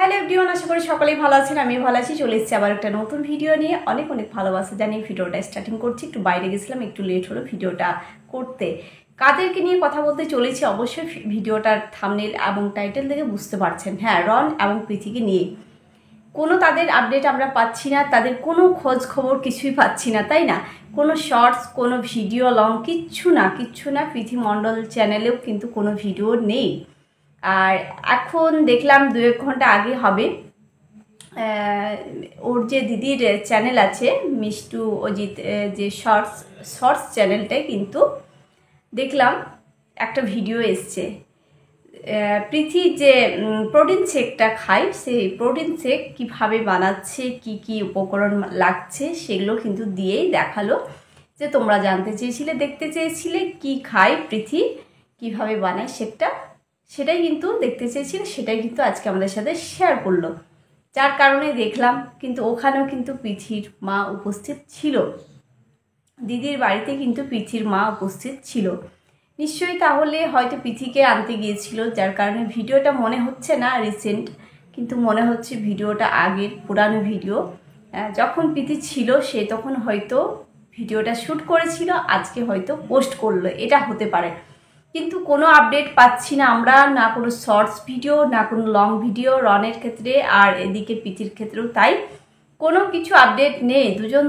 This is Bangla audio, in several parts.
হ্যালো এভরিওয়ান, আশা করি সকলেই ভালো আছেন। আমি ভালো আছি। চলে এসেছি আবার একটা নতুন ভিডিও নিয়ে। অনেক অনেক ভালোবাসা জানিয়ে ভিডিওটা স্টার্টিং করছি। একটু বাইরে গেছিলাম, একটু লেট হলো ভিডিওটা করতে। কাদেরকে নিয়ে কথা বলতে চলেছি অবশ্যই ভিডিওটার থাম্বনেল এবং টাইটেল দেখে বুঝতে পারছেন। হ্যাঁ, রন এবং প্রীতিকে নিয়ে কোনো তাদের আপডেট আমরা পাচ্ছি না, তাদের কোনো খোঁজ খবর কিছুই পাচ্ছি না, তাই না? কোনো শর্টস, কোনো ভিডিও লং কিচ্ছু না। প্রীতি মণ্ডল চ্যানেলেও কিন্তু কোনো ভিডিও নেই। আর এখন দেখলাম 2-1 ঘন্টা আগে হবে ওর যে দিদির চ্যানেল আছে মিষ্টু অজিত, যে শর্টস চ্যানেলটায় কিন্তু দেখলাম একটা ভিডিও এসছে। প্রীতি যে প্রোটিন শেকটা খায়, সেই প্রোটিন শেক কীভাবে বানাচ্ছে, কি উপকরণ লাগছে সেগুলো কিন্তু দিয়েই দেখালো। যে তোমরা জানতে চেয়েছিলে, দেখতে চেয়েছিলে কি খায় প্রীতি, কীভাবে বানায় শেকটা, সেটাই কিন্তু দেখতে চেয়েছিল, সেটাই কিন্তু আজকে আমাদের সাথে শেয়ার করলো। যার কারণে দেখলাম, কিন্তু ওখানেও কিন্তু প্রীতির মা উপস্থিত ছিল, দিদির বাড়িতে কিন্তু প্রীতির মা উপস্থিত ছিল। নিশ্চয়ই তাহলে হয়তো প্রীতিকে আনতে গিয়েছিল, যার কারণে ভিডিওটা মনে হচ্ছে না রিসেন্ট, কিন্তু মনে হচ্ছে ভিডিওটা আগের পুরানো ভিডিও। যখন প্রীতি ছিল সে তখন হয়তো ভিডিওটা শ্যুট করেছিল, আজকে হয়তো পোস্ট করলো, এটা হতে পারে। কিন্তু কোনো আপডেট পাচ্ছি না আমরা, না কোনো শর্টস ভিডিও, না কোনো লং ভিডিও রনের ক্ষেত্রে, আর এদিকে প্রীতির ক্ষেত্রেও তাই। কোনো কিছু আপডেট নেই। দুজন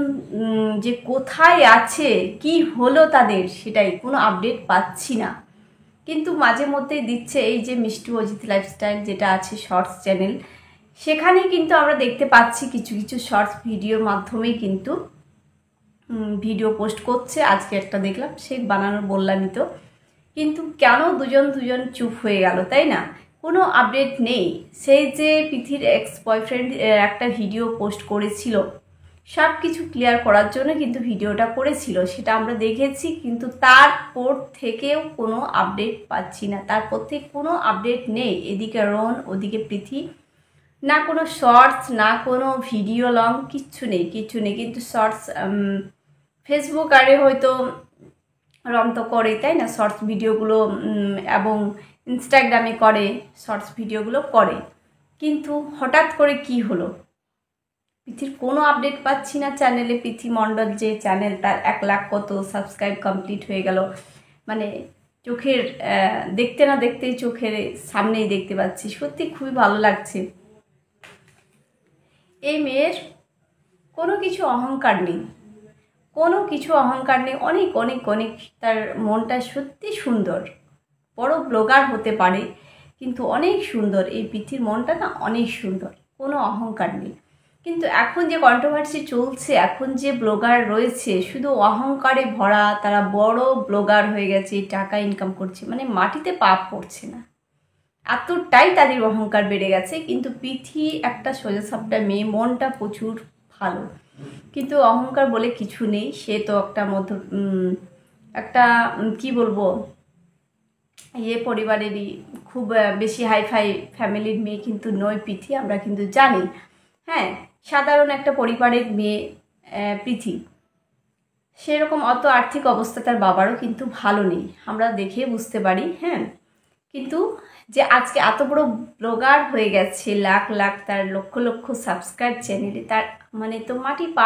যে কোথায় আছে, কি হলো তাদের, সেটাই কোনো আপডেট পাচ্ছি না। কিন্তু মাঝে মধ্যেই দিচ্ছে এই যে মিষ্টু অজিত লাইফস্টাইল যেটা আছে শর্টস চ্যানেল, সেখানে কিন্তু আমরা দেখতে পাচ্ছি কিছু কিছু শর্টস ভিডিওর মাধ্যমেই কিন্তু ভিডিও পোস্ট করছে। আজকে একটা দেখলাম, শেক বানানো বললামই তো। কিন্তু কেন দুজন চুপ হয়ে গেল, তাই না? কোনো আপডেট নেই। সেই যে প্রীতির এক্স বয়ফ্রেন্ড একটা ভিডিও পোস্ট করেছিল, সব কিছু ক্লিয়ার করার জন্য কিন্তু ভিডিওটা করেছিল, সেটা আমরা দেখেছি। কিন্তু তারপর থেকেও কোনো আপডেট পাচ্ছি না, তারপর থেকে কোনো আপডেট নেই। এদিকে রন, ওদিকে প্রীতি, না কোনো শর্টস, না কোনো ভিডিও লং, কিচ্ছু নেই। কিন্তু শর্টস ফেসবুক আরে হয়তো রন তো করে, তাই না? শর্টস ভিডিওগুলো এবং ইনস্টাগ্রামে করে, শর্টস ভিডিওগুলো করে। কিন্তু হঠাৎ করে কি হলো, প্রীতির কোনো আপডেট পাচ্ছি না চ্যানেলে। প্রীতি মণ্ডল যে চ্যানেল, তার 1 লাখ কত সাবস্ক্রাইব কমপ্লিট হয়ে গেল, মানে চোখের দেখতে না দেখতেই চোখের সামনেই দেখতে পাচ্ছি। সত্যি খুবই ভালো লাগছে। এই মেয়ের কোনো কিছু অহংকার নেই, অনেক তার মনটা সত্যি সুন্দর। বড় ব্লগার হতে পারে, কিন্তু অনেক সুন্দর এই প্রীতির মনটা না, অনেক সুন্দর, কোনো অহংকার নেই। কিন্তু এখন যে কন্ট্রোভার্সি চলছে, এখন যে ব্লগার রয়েছে শুধু অহংকারে ভরা, তারা বড় ব্লগার হয়ে গেছে, টাকা ইনকাম করছে, মানে মাটিতে পা পড়ছে না, এতটাই তাদের অহংকার বেড়ে গেছে। কিন্তু প্রীতি একটা সোজাসাপটা মেয়ে, মনটা প্রচুর ভালো, কিন্তু অহংকার বলে কিছু নেই। সে তো একটা কি বলবো, পরিবারেরই খুব বেশি হাইফাই ফ্যামিলির মেয়ে কিন্তু নয় প্রীতি, আমরা কিন্তু জানি। হ্যাঁ, সাধারণ একটা পরিবারের মেয়ে প্রীতি। সেরকম অত আর্থিক অবস্থা তার বাবারও কিন্তু ভালো নেই, আমরা দেখে বুঝতে পারি। হ্যাঁ, কিন্তু যে আজকে এত বড় ব্লগার হয়ে গেছে, লাখ তার লক্ষ সাবস্ক্রাইব চ্যানেলে, তার মানে তো মাটি পা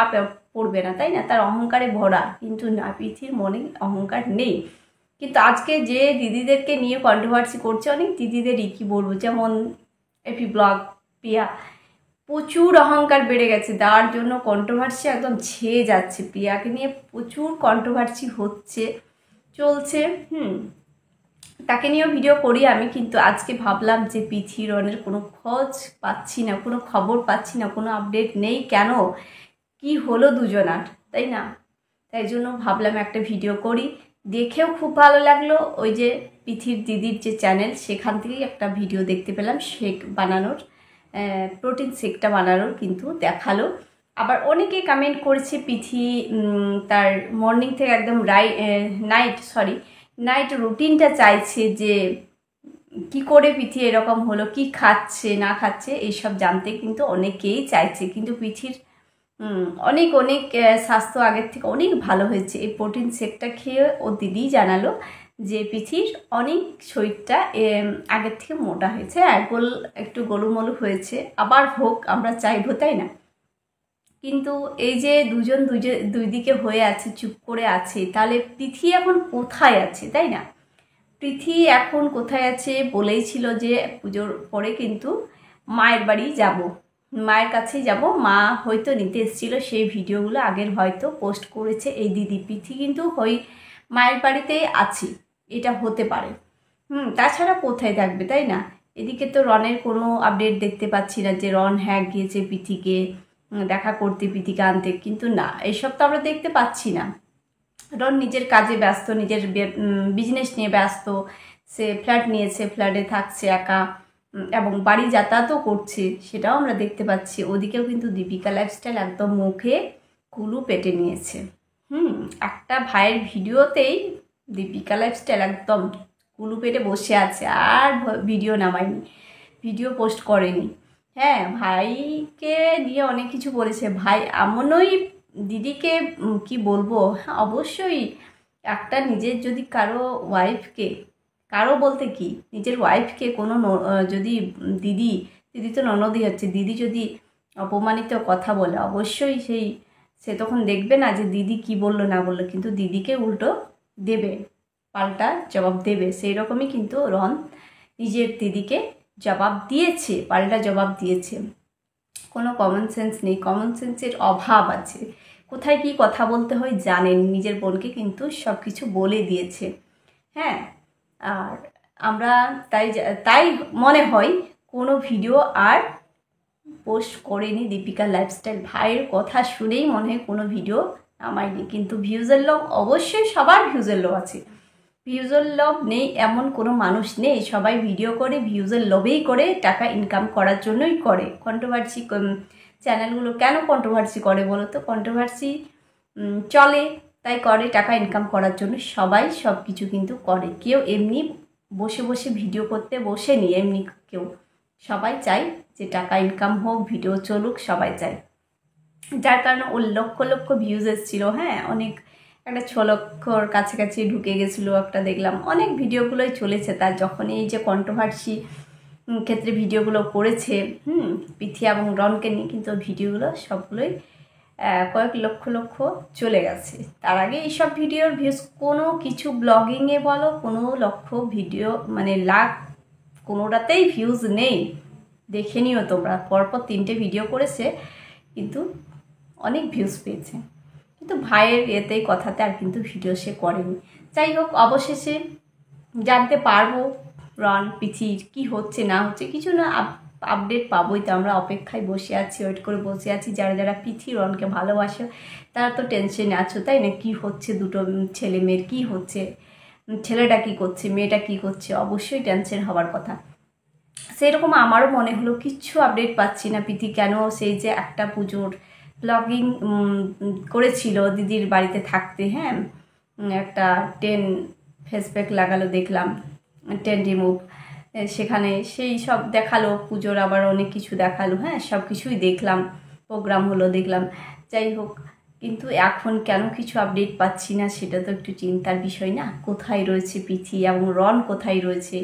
পড়বে না, তাই না? তার অহংকারে ভরা, কিন্তু না, প্রীতির মনে অহংকার নেই। কিন্তু আজকে যে দিদিদেরকে নিয়ে কন্ট্রোভার্সি করছে, অনেক দিদিদেরই কি বলবো, যেমন এপি ব্লগ, প্রিয়া, প্রচুর অহংকার বেড়ে গেছে, তার জন্য কন্ট্রোভার্সি একদম ছেয়ে যাচ্ছে। প্রিয়াকে নিয়ে প্রচুর কন্ট্রোভার্সি চলছে। তাকে নিয়েও ভিডিও করি আমি, কিন্তু আজকে ভাবলাম যে প্রীতি রনের কোনো খোঁজ পাচ্ছি না, কোনো খবর পাচ্ছি না, কোনো আপডেট নেই। কেন, কি হলো দুজনার, তাই না? তাই জন্য ভাবলাম একটা ভিডিও করি। দেখেও খুব ভালো লাগলো, ওই যে প্রীতির দিদির যে চ্যানেল, সেখান থেকেই একটা ভিডিও দেখতে পেলাম শেক বানানোর, প্রোটিন শেকটা বানানোর কিন্তু দেখালো। আবার অনেকে কমেন্ট করেছে প্রীতি তার মর্নিং থেকে একদম নাইট রুটিনটা চাইছে, যে কি করে প্রীতি এরকম হলো, কি খাচ্ছে না খাচ্ছে, এইসব জানতে কিন্তু অনেকেই চাইছে। কিন্তু প্রীতির অনেক স্বাস্থ্য আগের থেকে অনেক ভালো হয়েছে। এই প্রোটিন শেকটা খেয়ে ও দিদি জানালো যে পৃথির অনেক শরীরটা আগের থেকে মোটা হয়েছে, একটু গোলুমলু হয়েছে, আবার হোক আমরা চাইবো, তাই না? কিন্তু এই যে দুই দিকে হয়ে আছে, চুপ করে আছে, তাহলে পৃথি এখন কোথায় আছে, তাই না? পৃথি এখন কোথায় আছে? বলেই ছিল যে পুজোর পরে কিন্তু মায়ের বাড়ি যাব, মায়ের কাছেই যাব, মা হয়তো নিতে এসেছিল, সেই ভিডিওগুলো আগের হয়তো পোস্ট করেছে এই দিদি। পৃথি কিন্তু মায়ের বাড়িতেই আছি, এটা হতে পারে। তাছাড়া কোথায় থাকবে, তাই না? এদিকে তো রনের কোনো আপডেট দেখতে পাচ্ছি না যে রন গিয়েছে পৃথিকে দেখা করতে, পৃথিকে আনতে, কিন্তু না, এইসব তো আমরা দেখতে পাচ্ছি না। রন নিজের কাজে ব্যস্ত, নিজের বিজনেস নিয়ে ব্যস্ত, সে ফ্ল্যাট নিয়েছে, ফ্ল্যাটে থাকছে একা এবং বাড়ি যাতায়াতও করছে, সেটাও আমরা দেখতে পাচ্ছি। ওদিকেও কিন্তু দীপিকা লাইফস্টাইল একদম মুখে কুলু পেটে নিয়েছে। একটা ভাইয়ের ভিডিওতেই দীপিকা লাইফস্টাইল একদম কুলু পেটে বসে আছে, আর ভিডিও নামায়নি, ভিডিও পোস্ট করেনি। হ্যাঁ, ভাইকে নিয়ে অনেক কিছু বলেছে, ভাই এমনই দিদিকে কি বলবো, অবশ্যই একটা নিজের যদি কারো বলতে কি নিজের ওয়াইফকে কোনো যদি দিদি তো ননদই হচ্ছে, দিদি যদি অপমানিত কথা বলে, অবশ্যই সে তখন দেখবে না যে দিদি কি বললো না বললো, কিন্তু দিদিকে উল্টো দেবে, পাল্টা জবাব দেবে। সেই রকমই কিন্তু রন নিজের দিদিকে জবাব দিয়েছে, পাল্টা জবাব দিয়েছে। কোনো কমন সেন্স নেই, কমন সেন্সের অভাব আছে, কোথায় কি কথা বলতে হয় জানেন, নিজের বোনকে কিন্তু সব কিছু বলে দিয়েছে। হ্যাঁ, আর আমরা তাই মনে হয় কোনো ভিডিও আর পোস্ট করেনি দীপিকা লাইফস্টাইল। ভাইয়ের কথা শুনেই মনে হয় কোনো ভিডিও নামায়নি, কিন্তু ভিউজের লোভ অবশ্যই, সবার ভিউজের লোভ আছে, ভিউজের লোভ নেই এমন কোনো মানুষ নেই। সবাই ভিডিও করে ভিউজের লোভেই করে, টাকা ইনকাম করার জন্যই করে। কন্ট্রোভার্সি চ্যানেলগুলো কেন কন্ট্রোভার্সি করে বলো তো? কন্ট্রোভার্সি চলে তাই করে, টাকা ইনকাম করার জন্য সবাই সব কিছু কিন্তু করে। কেউ এমনি বসে বসে ভিডিও করতে বসেনি, এমনি কেউ, সবাই চায় যে টাকা ইনকাম হোক, ভিডিও চলুক, সবাই চায়। যার কারণে ওর লক্ষ লক্ষ ভিউজ এসেছিলো। হ্যাঁ, অনেক, একটা 6 লক্ষর কাছাকাছি ঢুকে গেছিলো একটা, দেখলাম অনেক ভিডিওগুলোই চলেছে তার। যখন এই যে কন্ট্রোভার্সি ক্ষেত্রে ভিডিওগুলো করেছে পৃথি এবং রনকে নিয়ে, কিন্তু ভিডিওগুলো সবগুলোই কয়েক লক্ষ চলে গেছে। তার আগে এইসব ভিডিওর ভিউজ কোনো কিছু ব্লগিংয়ে বলো, কোনো লক্ষ ভিডিও মানে লাখ কোনোটাতেই ভিউজ নেই। দেখে নিও তোমরা, পরপর 3টে ভিডিও করেছে কিন্তু অনেক ভিউজ পেয়েছে, কিন্তু ভাইয়ের এতেই কথাতে আর কিন্তু ভিডিও সে করেনি। যাই হোক, অবশেষে জানতে পারবো রন পৃথির কি হচ্ছে না হচ্ছে, কিছু না আপডেট পাবোই, তো আমরা অপেক্ষায় বসে আছি, ওয়েট করে বসে আছি। যারা পৃথি রনকে ভালোবাসে তারা তো টেনশনে আছো, তাই না? কি হচ্ছে, দুটো ছেলে মেয়ের কি হচ্ছে, ছেলেটা কি করছে, মেয়েটা কি করছে, অবশ্যই টেনশন হওয়ার কথা। সেরকম আমারও মনে হলো, কিচ্ছু আপডেট পাচ্ছি না পৃথি কেন। সেই যে একটা পুজোর ব্লগিং করেছিল দিদির বাড়িতে থাকতে, হ্যাঁ, একটা 10 ফেসপ্যাক লাগালো দেখলাম, 10 রিমুভ, সেখানে সেই সব দেখালো, পুজোর আবার অনেক কিছু দেখালো। হ্যাঁ, সব কিছুই দেখলাম, প্রোগ্রাম হলো দেখলাম। যাই হোক, কিন্তু এখন কেন কিছু আপডেট পাচ্ছি না, সেটা তো একটু চিন্তার বিষয় না? কোথায় রয়েছে পৃথি এবং রন কোথায় রয়েছে,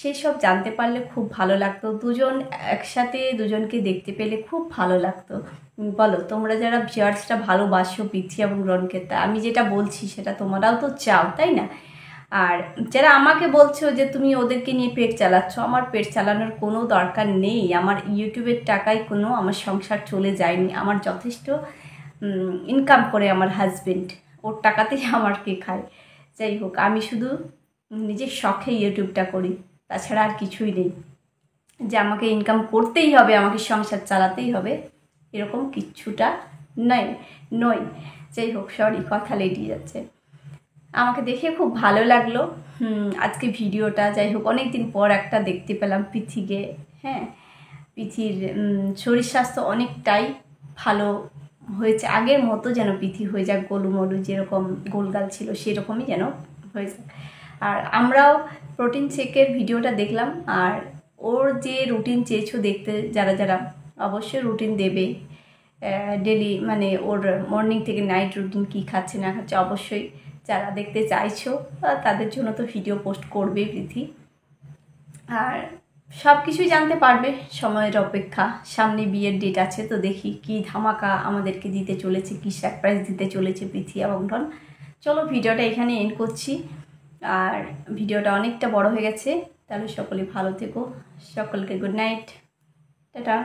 সেই সব জানতে পারলে খুব ভালো লাগতো। দুজন একসাথে, দুজনকে দেখতে পেলে খুব ভালো লাগতো। বলো তোমরা যারা ভিউয়ার্সটা ভালোবাসো পৃথি এবং রনকে, তা আমি যেটা বলছি সেটা তোমরাও তো চাও, তাই না? আর যারা আমাকে বলছো যে তুমি ওদেরকে নিয়ে পেট চালাচ্ছ, আমার পেট চালানোর কোনো দরকার নেই। আমার ইউটিউবের টাকায় কোনো আমার সংসার চলে যায়নি, আমার যথেষ্ট ইনকাম করে আমার হাজবেন্ড, ওর টাকাতেই আমার কে খায়। যাই হোক, আমি শুধু নিজের শখে ইউটিউবটা করি, তাছাড়া আর কিছুই নেই যে আমাকে ইনকাম করতেই হবে, আমাকে সংসার চালাতেই হবে, এরকম কিচ্ছুটা নয়। যাই হোক, সরি, কথা লেগে যাচ্ছে। আমাকে দেখে খুব ভালো লাগলো আজকে ভিডিওটা। যাই হোক, অনেক দিন পর একটা দেখতে পেলাম পৃথিকে। হ্যাঁ, পৃথির শরীর স্বাস্থ্য অনেকটাই ভালো হয়েছে, আগের মতো যেন পৃথি হয়ে যাক, গোলুমলু যেরকম গোলগাল ছিল সেরকমই যেন হয়ে যাক। আর আমরাও প্রোটিন শেকের ভিডিওটা দেখলাম, আর ওর যে রুটিন চেয়েছো দেখতে যারা অবশ্যই রুটিন দেবে ডেলি, মানে ওর মর্নিং থেকে নাইট রুটিন কী খাচ্ছে না খাচ্ছে অবশ্যই যারা দেখতে চাইছো তাদের জন্য তো ভিডিও পোস্ট করবে পৃথি। আর সব কিছুই জানতে পারবে, সময়ের অপেক্ষা। সামনে বিয়ের ডেট আছে, তো দেখি কি ধামাকা আমাদেরকে দিতে চলেছে, কি সারপ্রাইজ দিতে চলেছে পৃথি এবং ডন। চলো ভিডিওটা এখানে এন্ড করছি। আর ভিডিওটা অনেকটা বড় হয়ে গেছে, তাহলে সকলে ভালো থেকো, সকলকে গুড নাইট, টাটা।